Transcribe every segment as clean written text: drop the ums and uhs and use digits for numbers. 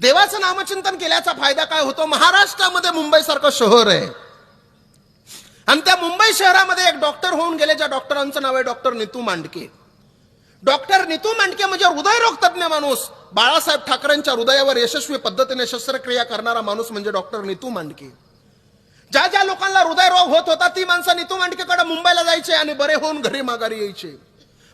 देवाचं नामचिंतन केल्याचा फायदा काय होतो? महाराष्ट्रामध्ये मुंबई सारखं शहर आहे आणि त्या मुंबई शहरामध्ये एक डॉक्टर होऊन गेले, ज्या डॉक्टरांचं नाव आहे डॉक्टर नीतू मांडके. डॉक्टर नीतू मांडके म्हणजे हृदयरोग तज्ञ माणूस. बाळासाहेब ठाकरेंच्या हृदयावर यशस्वी पद्धतीने शस्त्रक्रिया करणारा माणूस म्हणजे डॉक्टर नीतू मांडके. ज्या ज्या लोकांना हृदयरोग होत होता ती माणसं नीतू मांडकेकडे मुंबईला जायचे आणि बरे होऊन घरी माघारी यायचे.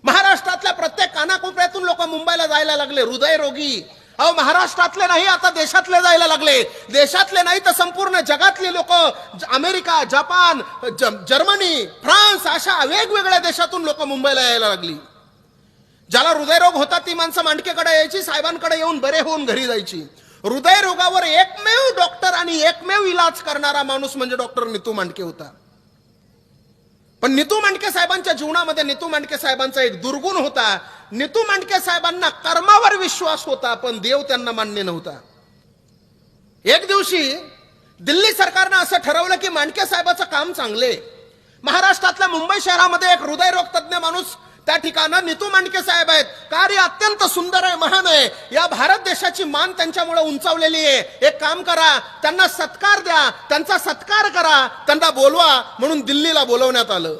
महाराष्ट्रातल्या प्रत्येक कानाकोपऱ्यातून लोक मुंबईला जायला लागले हृदयरोगी. अहो, महाराष्ट्रातले नाही, आता देशातले जायला लागले. देशातले नाही तर संपूर्ण जगातली लोक, अमेरिका, जपान, जर्मनी, फ्रान्स अशा वेगवेगळ्या देशातून लोक मुंबईला यायला लागली. ज्याला हृदयरोग होता ती माणसं मांडकेकडे यायची, साहेबांकडे येऊन बरे होऊन घरी जायची. हृदयरोगावर एकमेव डॉक्टर आणि एकमेव इलाज करणारा माणूस म्हणजे डॉक्टर नीतू मांडके होता. पण नीतू मांडके साहेबांच्या जीवनामध्ये नीतू मांडके साहेबांचा एक दुर्गुण होता. नीतू मांडके साहेबांना कर्मावर विश्वास होता, पण देव त्यांना मान्य नव्हता. एक दिवशी दिल्ली सरकारनं असं ठरवलं की मांडके साहेबाचं काम चांगले. महाराष्ट्रातल्या मुंबई शहरामध्ये एक हृदयरोग तज्ञ माणूस त्या ठिकाणी नीतू मांडके साहेब आहेत. कार्य अत्यंत सुंदर आहे, महान आहे. या भारत देशाची मान त्यांच्यामुळे उंचावलेली आहे. एक काम करा, त्यांना सत्कार द्या, त्यांचा सत्कार करा, त्यांना बोलवा म्हणून दिल्लीला बोलवण्यात आलं.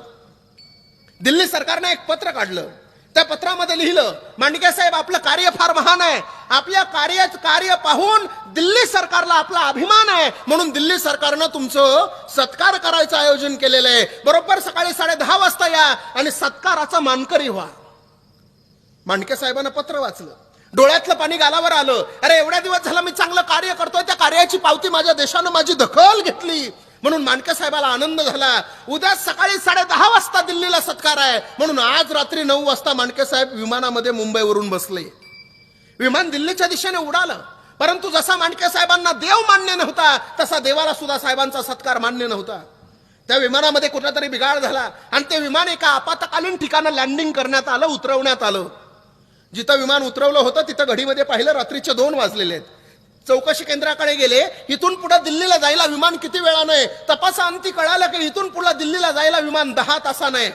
दिल्ली सरकारने एक पत्र काढलं. त्या पत्रामध्ये लिहिलं, मांडके साहेब आपलं कार्य फार महान आहे, आपल्या कार्य पाहून दिल्ली सरकारला आपला अभिमान आहे, म्हणून दिल्ली सरकारनं तुमचं सत्कार करायचं आयोजन केलेलं आहे. बरोबर सकाळी 10:30 वाजता या आणि सत्काराचा मानकरी व्हा. मांडके साहेबांना पत्र वाचलं, डोळ्यातलं पाणी गालावर आलं. अरे, एवढ्या दिवस झाला मी चांगलं कार्य करतोय, त्या कार्याची पावती माझ्या देशानं माझी दखल घेतली म्हणून मांडके साहेबाला आनंद झाला. उद्या सकाळी 10:30 वाजता दिल्लीला सत्कार आहे म्हणून आज रात्री 9 वाजता मांडके साहेब विमानामध्ये मुंबईवरून बसले. विमान दिल्लीच्या दिशेने उडालं. परंतु जसा मांडके साहेबांना देव मान्य नव्हता तसा देवाला सुद्धा साहेबांचा सत्कार मान्य नव्हता. त्या विमानामध्ये कुठलातरी बिघाड झाला आणि ते विमान एका आपत्कालीन ठिकाणी लँडिंग करण्यात आलं, उतरवण्यात आलं. जिथं विमान उतरवलं होतं तिथं घडीमध्ये पाहिलं रात्रीचे 2 वाजलेले आहेत. चौकशी केंद्राकडे गेले, इथून पुढे दिल्लीला जायला विमान किती वेळाने? तपासाअंती कळालं की इथून पुढे दिल्लीला जायला विमान 10 तासाने.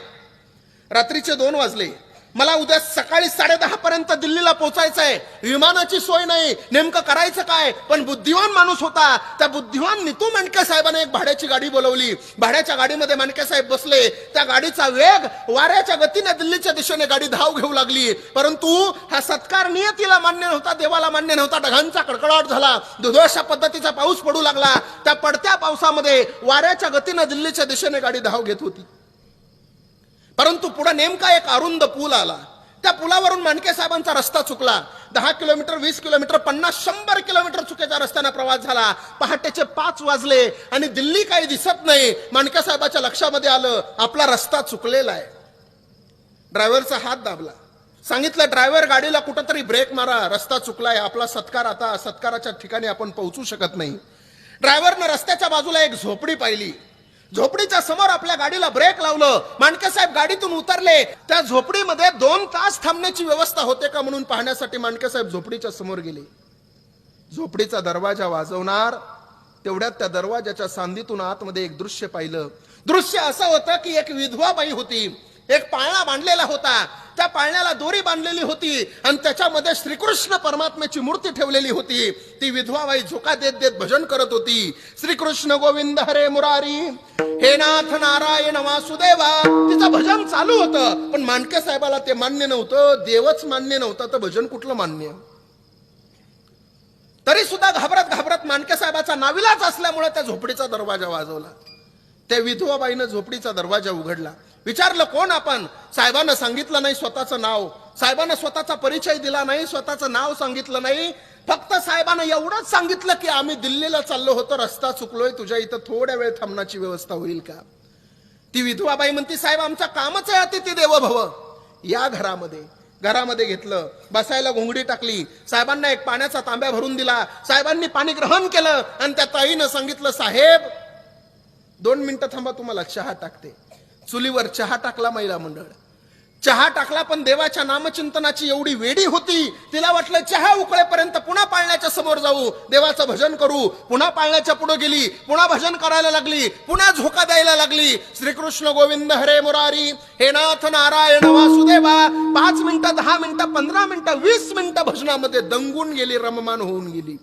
रात्रीचे 2 वाजले. मला उद्या सकाळी 10:30 पर्यंत दिल्लीला पोहोचायचंय. विमानाची सोय नाही, नेमकं करायचं काय? पण बुद्धिवान माणूस होता. त्या बुद्धिवान नीतू मांडके साहेबांनी एक भाड्याची गाडी बोलवली. भाड्याच्या गाडीमध्ये मांडके साहेब बसले. त्या गाडीचा वेग वाऱ्याच्या गतीने दिल्लीच्या दिशेने गाडी धाव घेऊ लागली. परंतु हा सत्कार नियतीला मान्य नव्हता, देवाला मान्य नव्हता. ढगांचा कडकडाट झाला, दुधोशा पद्धतीचा पाऊस पडू लागला. त्या पडत्या पावसामध्ये वाऱ्याच्या गतीने दिल्लीच्या दिशेने गाडी धाव घेत होती. परंतु पुढे नेमका एक अरुंद पूल आला. त्या पुलावरून मांडके साहेबांचा रस्ता चुकला. 10 किलोमीटर, 20 किलोमीटर, 50-100 किलोमीटर चुकीच्या रस्त्याने प्रवास झाला. पहाटेचे 5 वाजले आणि दिल्ली काही दिसत नाही. मांडके साहेबाच्या लक्षामध्ये आलं आपला रस्ता चुकलेला आहे. ड्रायव्हरचा हात दाबला. सांगितलं, ड्रायव्हर गाडीला कुठंतरी ब्रेक मारा, रस्ता चुकलाय, आपला सत्कार आता सत्काराच्या ठिकाणी आपण पोहोचू शकत नाही. ड्रायव्हरनं रस्त्याच्या बाजूला एक झोपडी पाहिली. झोपडीच्या समोर आपल्या गाडीला ब्रेक लावलं. मांडके साहेब गाडीतून उतरले. त्या झोपडीमध्ये 2 तास थांबण्याची व्यवस्था होते का म्हणून पाहण्यासाठी मांडके साहेब झोपडीच्या समोर गेले. झोपडीचा दरवाजा वाजवणार तेवढ्यात त्या दरवाजाच्या सांधीतून आतमध्ये एक दृश्य पाहिलं. दृश्य असं होतं की एक विधवा बाई होती. एक पाळणा बांधलेला होता. त्या पाळण्याला दोरी बांधलेली होती आणि त्याच्यामध्ये श्रीकृष्ण परमात्म्याची मूर्ती ठेवलेली होती. ती विधवा बाई झोका देत देत भजन करत होती. श्रीकृष्ण गोविंद हरे मुरारी, हे नाथ नारायण वासुदेवा. तिचं भजन चालू होतं. पण मांडके साहेबाला ते मान्य नव्हतं, देवच मान्य नव्हता, तर भजन कुठलं मान्य? तरी सुद्धा घाबरत घाबरत मांडके साहेबाचा नाविलाज असल्यामुळे त्या झोपडीचा दरवाजा वाजवला. त्या विधवा बाईनं झोपडीचा दरवाजा उघडला. विचारलं, कोण आपण? साहेबांना सांगितलं नाही स्वतःचं नाव. साहेबांना स्वतःचा परिचय दिला नाही, स्वतःचं नाव सांगितलं नाही. फक्त साहेबांना एवढंच सांगितलं की आम्ही दिल्लीला चाललो होतो, रस्ता चुकलोय, तुझ्या इथं थोड्या वेळ थांबण्याची व्यवस्था होईल का? ती विधवा बाई म्हणती, साहेब आमचं कामच आहे अतिथी देवो भव. या घरामध्ये घेतलं, बसायला घोंगडी टाकली. साहेबांना एक पाण्याचा तांब्या भरून दिला. साहेबांनी पाणी ग्रहण केलं आणि त्या ताईनं सांगितलं, साहेब 2 मिनिटं थांबा, तुम्हाला चहा टाकते. चुलीवर चहा टाकला महिला मंडळ. चहा टाकला, पण देवाच्या नामचिंतनाची एवढी वेडी होती, तिला वाटलं चहा उकळेपर्यंत पुन्हा पाळण्याच्या समोर जाऊ, देवाचं भजन करू. पुन्हा पाळण्याच्या पुढे गेली, पुन्हा भजन करायला लागली, पुन्हा झोका द्यायला लागली. श्रीकृष्ण गोविंद हरे मुरारी, हे नाथ नारायण वासुदेवा. 5 मिनिटं, 10 मिनिटं, 15 मिनिटं, 20 मिनिटं भजनामध्ये दंगून गेली, रममान होऊन गेली.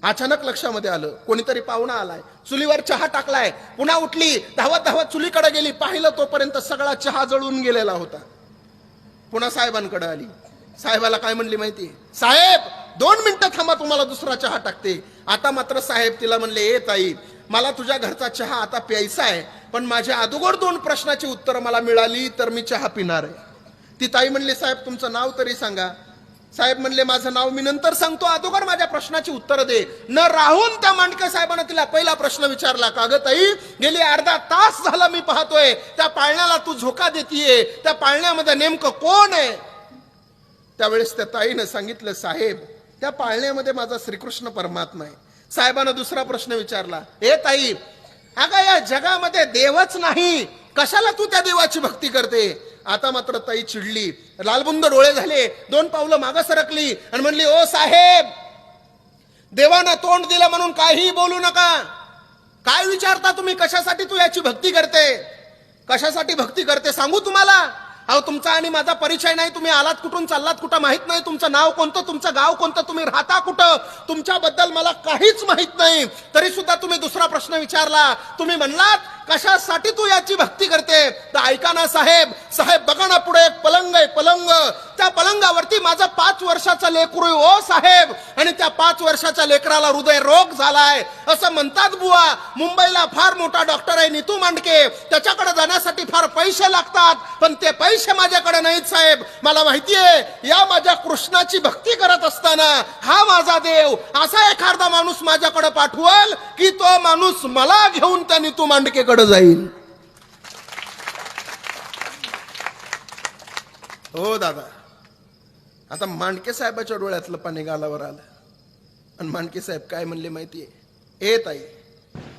अचानक लक्षामध्ये आलं कोणीतरी पाहुणा आलाय, चुलीवर चहा टाकलाय, पुन्हा उठली, धावत धावत चुलीकडे गेली, पाहिलं तोपर्यंत सगळा चहा जळून गेलेला होता. पुन्हा साहेबांकडे आली. साहेबाला काय म्हणली माहितीये? साहेब 2 मिनिटं थांबा, तुम्हाला दुसरा चहा टाकते. आता मात्र साहेब तिला म्हणले, ए ताई, मला तुझ्या घरचा चहा आता प्यायचा आहे, पण माझ्या अगोदर 2 प्रश्नाची उत्तरं मला मिळाली तर मी चहा पिणार आहे. ती ताई म्हणली, साहेब तुमचं नाव तरी सांगा. साहेब म्हणले, माझं नाव मी नंतर सांगतो, अगोदर माझ्या प्रश्नाची उत्तर दे. न राहून त्या मांडके साहेबांना तिला पहिला प्रश्न विचारला, का ग ताई, गेली अर्धा तास झाला मी पाहतोय त्या पाळण्याला तू झोका देतीये, त्या पाळण्यामध्ये नेमकं कोण आहे? त्यावेळेस त्या ताईनं सांगितलं, साहेब त्या पाळण्यामध्ये माझा श्रीकृष्ण परमात्मा आहे. साहेबांना दुसरा प्रश्न विचारला, ए ताई, अगं या जगामध्ये देवच नाही, कशाला तू त्या देवाची भक्ती करते? आता मात्र ताई चिडली, लालबुंद डोळे झाले, 2 पावलं मागं सरकली आणि म्हणली, ओ साहेब, देवानं तोंड दिलं म्हणून काही बोलू नका. काय विचारता तुम्ही? कशासाठी तू याची भक्ती करते? कशासाठी भक्ती करते सांगू तुम्हाला? अहो तुमचा आणि माझा परिचय नाही, तुम्ही आलात कुठून, चाललात कुठं माहित नाही, तुमचं नाव कोणतं, तुमचं गाव कोणतं, तुम्ही राहता कुठं, तुमच्याबद्दल मला काहीच माहित नाही, तरी सुद्धा तुम्ही दुसरा प्रश्न विचारला. तुम्ही म्हणलात कशासाठी तू याची भक्ती करते? तर ऐका ना साहेब, साहेब बघा ना, पुढे एक पलंग आहे, पलंग, त्या पलंगावरती माझं 5 वर्षाचं लेकरू आहे ओ साहेब, आणि त्या 5 वर्षाच्या लेकराला हृदय रोग झालाय असं म्हणतात बुवा. मुंबईला फार मोठा डॉक्टर आहे नीतू मांडके, त्याच्याकडे जाण्यासाठी फार पैसे लागतात, पण ते पैसे माझ्याकडे नाहीत साहेब. मला माहितीये, या माझ्या कृष्णाची भक्ती करत असताना हा माझा देव असा एखादा माणूस माझ्याकडे पाठवल की तो माणूस मला घेऊन त्या नीतू मांडकेकडे जाईल. हो दादा, आता मांडके साहेबाच्या डोळ्यातलं पाणी गालावर आलं आणि मांडके साहेब काय म्हणले माहितीये? ए ताई,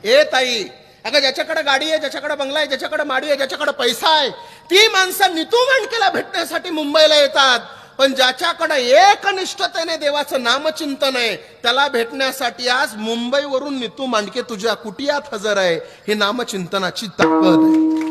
ए ताई, अगं ज्याच्याकडे गाडी आहे, ज्याच्याकडे बंगला आहे, ज्याच्याकडे माडी आहे, ज्याच्याकडे पैसा आहे, ती माणसं नीतू मांडकेला भेटण्यासाठी मुंबईला येतात, पण ज्याच्याकडे एकनिष्ठतेने देवाचं नामचिंतन आहे त्याला भेटण्यासाठी आज मुंबईवरून नीतू मांडके तुझ्या कुटियात हजर आहे. ही नामचिंतनाची ताकद आहे.